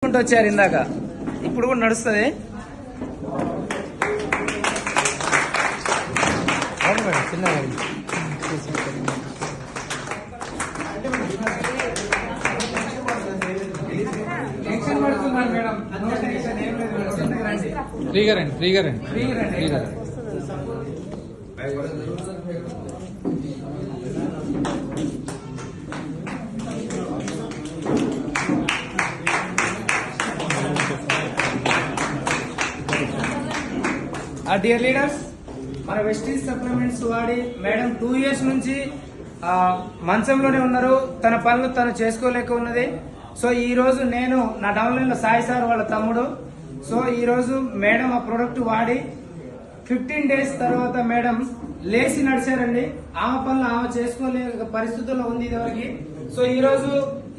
నడుచుకుంటూ వచ్చారు ఇందాక, ఇప్పుడు కూడా నడుస్తుంది. చిన్నగా ఫ్రీగా రండి. డియర్ లీడర్స్, మన వెస్టీజ్ సప్లిమెంట్స్ వాడి మేడం 2 years నుంచి మంచంలోనే ఉన్నారు. తన పనులు తను చేసుకోలేక ఉన్నది. సో ఈ రోజు నేను నా డౌన్లైన్ లో సాయి సార్ వాళ్ళ తమ్ముడు. సో ఈ రోజు మేడం ఆ ప్రోడక్ట్ వాడి 15 days తర్వాత మేడం లేచి నడిచారండి. ఆమె పనులు ఆమె చేసుకోలేక పరిస్థితుల్లో ఉంది ఇదివరకు. సో ఈ రోజు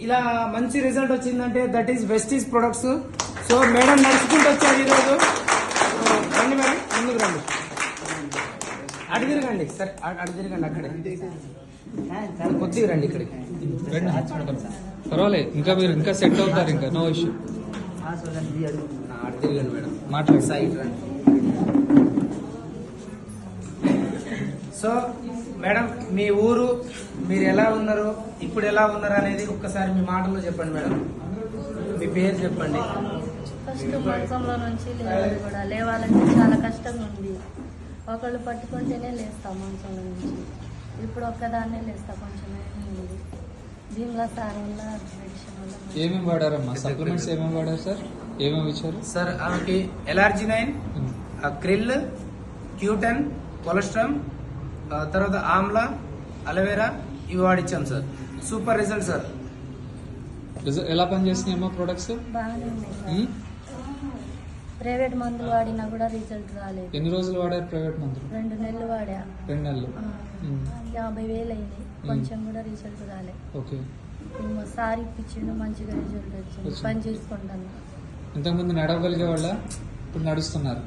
ఇలా మంచి రిజల్ట్ వచ్చిందంటే that is Vestige products. So madam నడుచుకుంటూ వచ్చారు ఈరోజు. రండి మేడం, ముందుకు రండి. అటు తిరగండి సార్, అటు తిరగండి. అక్కడే కొద్దిగా రండి ఇక్కడికి. పర్వాలేదు, ఇంకా మీరు ఇంకా సెట్ అవుతారు, ఇంకా నో ఇష్యూ. అటు తిరగండి మేడం, మాట్లాడు. సైడ్ రండి. సో మేడం, మీ ఊరు, మీరు ఎలా ఉన్నారు, ఇప్పుడు ఎలా ఉన్నారు అనేది ఒక్కసారి మీ మాటల్లో చెప్పండి మేడం. మీ పేరు చెప్పండి. ఫస్ట్ మంచంలో నుంచి లేవాలి కూడా, లేవాలంటే చాలా కష్టంగా ఉంది. ఒకళ్ళు పట్టుకుంటేనే లేస్తాం మంచంలో నుంచి. ఇప్పుడు ఒక్కదాన్నే లేస్తా, కొంచెమే ఉంది. దీనిలో సార్ వల్ల మెడిసిన్ వల్ల. ఏమేమి వాడారమ్మా? సప్లిమెంట్స్ ఏమేమి వాడారు సార్? ఏమేమి ఇచ్చారు సార్? ఆమెకి ఎలార్జినైన్, క్రిల్, క్యూటన్, కొలెస్ట్రామ్, తర్వాత ఆమ్లా, అలోవెరా ఇవి వాడిచ్చాం సార్. Super result sir. ఎలా పనిచేస్తున్నాయమ్మా ప్రొడక్ట్స్? బాగానే ఉన్నాయి సార్. ప్రైవేట్ మందులు వాడినా కూడా రిజల్ట్ రాలేదు. ఎన్ని రోజులు వాడారు ప్రైవేట్ మందులు? 2 నెలలు వాడా. 2 నెలలు. 50,000 అయింది. కొంచెం కూడా రిజల్ట్ రాలేదు. ఓకే. సార్ ఇప్పించిండు, మంచిగా రిజల్ట్ వచ్చింది. పని చేసుకుంటాను. ఇంతకుముందు నడవగలిగే వాళ్ళ, ఇప్పుడు నడుస్తున్నారు.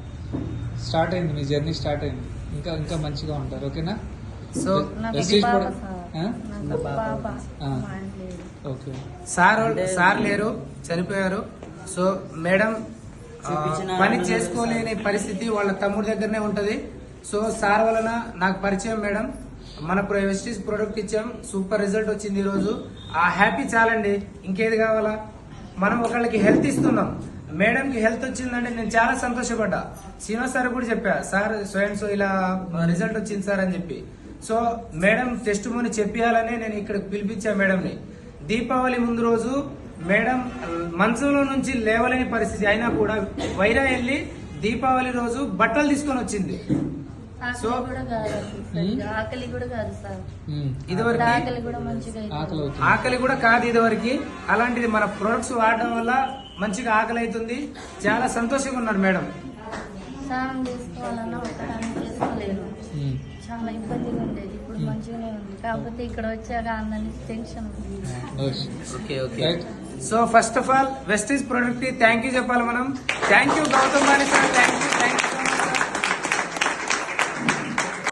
స్టార్ట్ అయింది, మీ జర్నీ స్టార్ట్ అయింది. ఇంకా ఇంకా మంచిగా ఉంటారు. ఓకేనా? So okay. సార్ లేరు, చనిపోయారు. సో మేడం పని చేసుకోలేని పరిస్థితి వాళ్ళ తమ్ముడి దగ్గరనే ఉంటది. సో సార్ వలన నాకు పరిచయం మేడం. మన వెస్టీజ్ ప్రోడక్ట్ ఇచ్చాం, సూపర్ రిజల్ట్ వచ్చింది ఈ రోజు. ఆ హ్యాపీ చాలండి, ఇంకేది కావాలా? మనం ఒకళ్ళకి హెల్త్ ఇస్తున్నాం. మేడం కి హెల్త్ వచ్చిందంటే నేను చాలా సంతోషపడ్డా. శ్రీనివాస్ సార్ కూడా చెప్పా, సార్ సో ఇలా రిజల్ట్ వచ్చింది సార్ అని చెప్పి. సో మేడం టెస్ట్ మోని చెప్పాలనే నేను ఇక్కడ పిలిపించా మేడంని. దీపావళి ముందు రోజు మేడం మంచంలో నుంచి లేవలేని పరిస్థితి అయినా కూడా వైరా వెళ్ళి దీపావళి రోజు బట్టలు తీసుకొని వచ్చింది. సో ఆకలి కూడా కాదు సార్, ఇదివరకు ఆకలి కూడా కాదు ఇదివరకు. అలాంటిది మన ప్రొడక్ట్స్ వాడడం వల్ల మంచిగా ఆకలి అవుతుంది. చాలా సంతోషంగా ఉన్నారు మేడం. స్నానం చేసుకోవాలన్నా ఒక్కదాన్ని చేసుకోలేను, చాలా ఇబ్బందిగా ఉండేది. ఇప్పుడు మంచిగానే ఉంది, కాకపోతే ఇక్కడ వచ్చాక అందరినీ టెన్షన్ ఉంది. Okay okay. So first of all Vestige product కి థ్యాంక్ యూ చెప్పాలి మనం. Thank you Gautam sir, thank you.